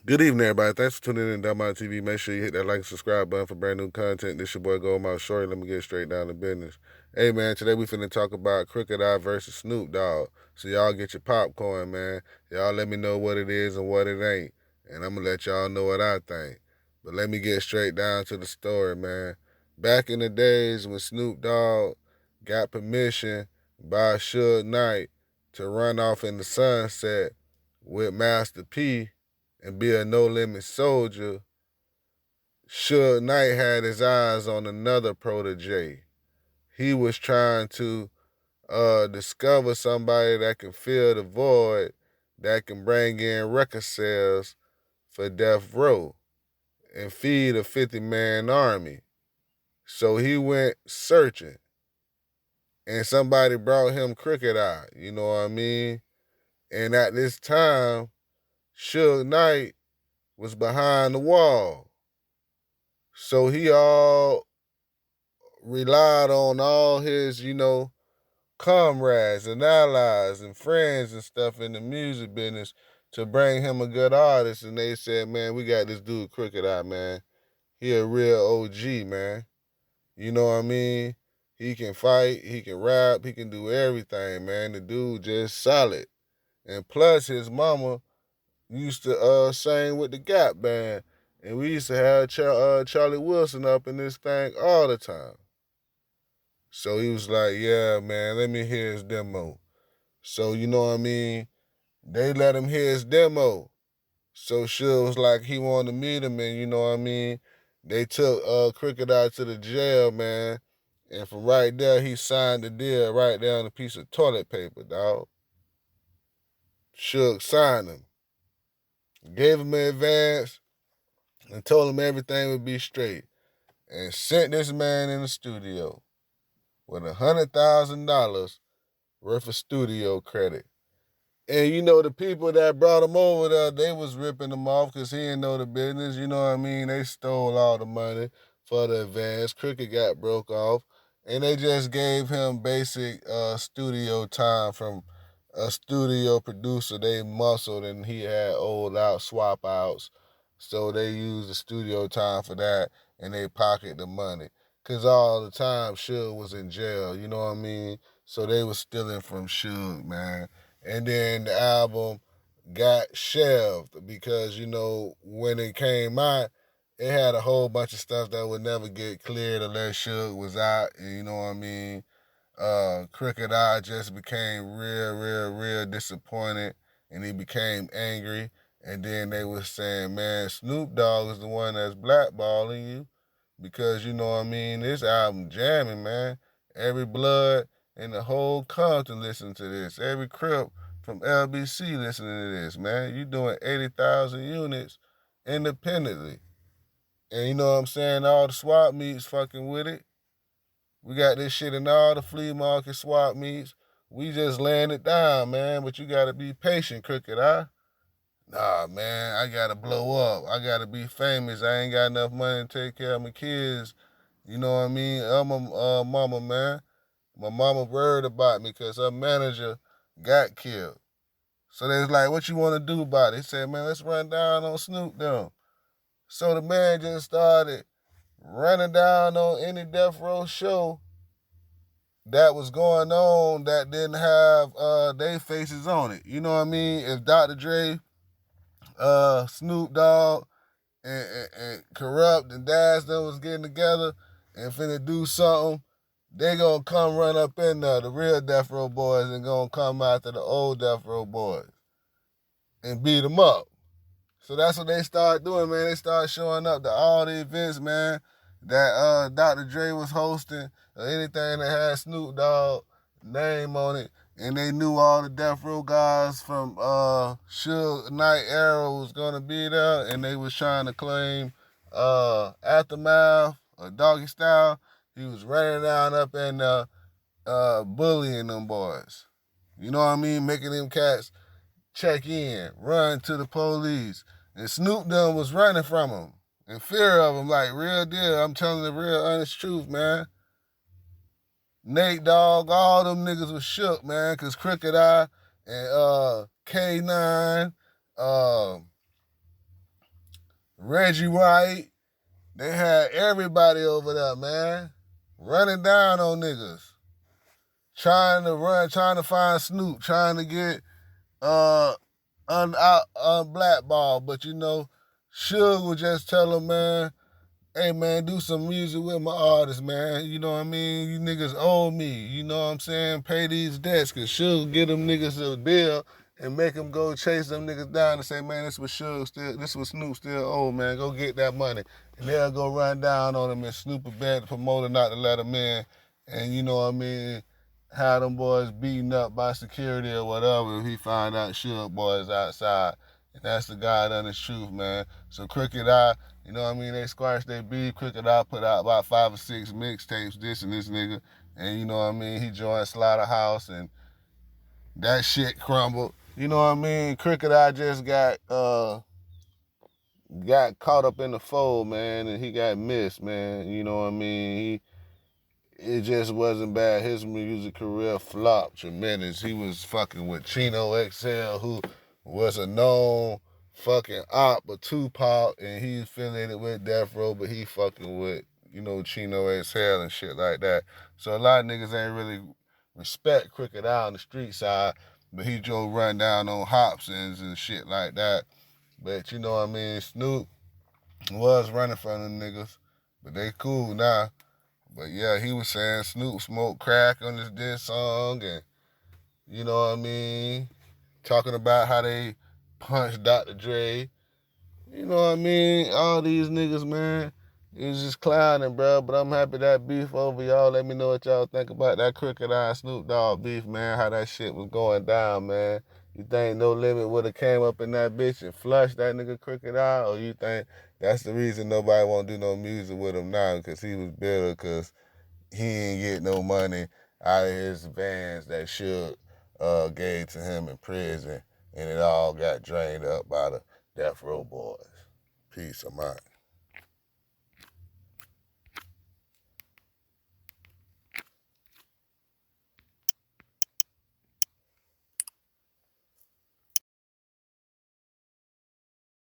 Good evening, everybody. Thanks for tuning in to Dumb TV. Make sure you hit that like and subscribe button for brand new content. This your boy Goldmouth Shorty. Let me get straight down to business. Hey, man, today we finna talk about Crooked I versus Snoop Dogg. So y'all get your popcorn, man. Y'all let me know what it is and what it ain't. And I'm gonna let y'all know what I think. But let me get straight down to the story, man. Back in the days when Snoop Dogg got permission by Suge Knight to run off in the sunset with Master P and be a no limit soldier, Suge Knight had his eyes on another protege. He was trying to discover somebody that can fill the void, that can bring in record sales for Death Row and feed a 50-man army. So he went searching, and somebody brought him Crooked I, you know what I mean? And at this time, Suge Knight was behind the wall. So he all relied on all his, comrades and allies and friends and stuff in the music business to bring him a good artist. And they said, man, we got this dude Crooked I, man. He a real OG, man. You know what I mean? He can fight, he can rap, he can do everything, man. The dude just solid. And plus his mama used to sing with the Gap Band. And we used to have Charlie Wilson up in this thing all the time. So he was like, yeah, man, let me hear his demo. So, you know what I mean? They let him hear his demo. So Suge was like, he wanted to meet him, and you know what I mean? They took Crooked I to the jail, man. And from right there, he signed the deal right there on a piece of toilet paper, dog. Suge signed him. Gave him an advance and told him everything would be straight. And sent this man in the studio with $100,000 worth of studio credit. And you know, the people that brought him over there, they was ripping him off because he didn't know the business. You know what I mean? They stole all the money for the advance. Crooked got broke off. And they just gave him basic studio time from a studio producer. They muscled and he had old out swap outs. So they used the studio time for that and they pocket the money. Cause all the time Suge was in jail, you know what I mean? So they was stealing from Suge, man. And then the album got shelved because, you know, when it came out, it had a whole bunch of stuff that would never get cleared unless Suge was out. And you know what I mean? Crooked I just became real disappointed and he became angry. And then they was saying, man, Snoop Dogg is the one that's blackballing you because, you know what I mean, this album jamming, man. Every blood in the whole country listen to this. Every Crip from LBC listening to this, man. You doing 80,000 units independently. And you know what I'm saying? All the swap meets fucking with it. We got this shit in all the flea market swap meets. We just laying it down, man. But you gotta be patient, Crooked I. Nah, man, I gotta blow up. I gotta be famous. I ain't got enough money to take care of my kids. You know what I mean? I'm a mama, man. My mama worried about me because her manager got killed. So they was like, what you want to do about it? He said, man, let's run down on Snoop them. So the man just started running down on any Death Row show that was going on that didn't have their faces on it. You know what I mean? If Dr. Dre, Snoop Dogg, and Corrupt and Daz them was getting together and finna do something, they gonna come run up in there, the real Death Row boys, and gonna come after the old Death Row boys and beat them up. So that's what they started doing, man. They started showing up to all the events, man, that Dr. Dre was hosting, or anything that had Snoop Dogg name on it. And they knew all the Death Row guys from Suge Knight era was gonna be there, and they was trying to claim Aftermath or Doggy Style. He was running down up and bullying them boys. You know what I mean? Making them cats check in, run to the police. And Snoop Dogg was running from him in fear of him, like real deal. I'm telling the real honest truth, man. Nate Dogg, all them niggas was shook, man, because Crooked I and K9, Reggie White. They had everybody over there, man. Running down on niggas. Trying to find Snoop, trying to get blackball. But Suge would just tell him, man, hey man, do some music with my artists, man. You know what I mean? You niggas owe me. You know what I'm saying? Pay these debts, cause Suge get them niggas a bill and make them go chase them niggas down and say, man, this was Snoop still owe, man. Go get that money. And they'll go run down on him and Snoop a bad the promoter not to let him in. And you know what I mean? Have them boys beaten up by security or whatever if he find out Suge boys outside. And that's the God honest truth, man. So Crooked I, you know what I mean? They squashed their beef. Crooked I put out about 5 or 6 mixtapes, this and this nigga. And you know what I mean? He joined Slaughterhouse and that shit crumbled. You know what I mean? Crooked I just got caught up in the fold, man, and he got missed, man. You know what I mean? It just wasn't bad. His music career flopped tremendous. He was fucking with Chino XL, who was a known fucking op of Tupac, and he affiliated with Death Row, but he fucking with, Chino XL and shit like that. So a lot of niggas ain't really respect Crooked I on the street side, but he just run down on Hobsons and shit like that. But you know what I mean? Snoop was running from them niggas, but they cool now. But yeah, he was saying Snoop smoked crack on this song, and you know what I mean? Talking about how they punched Dr. Dre. You know what I mean? All these niggas, man, it was just clowning, bro. But I'm happy that beef over, y'all. Let me know what y'all think about that Crooked I Snoop Dogg beef, man. How that shit was going down, man. You think No Limit would have came up in that bitch and flushed that nigga Crooked I? Or you think that's the reason nobody won't do no music with him now? Because he was bitter because he ain't get no money out of his vans that Suge gave to him in prison, and it all got drained up by the Death Row boys. Peace, I'm out.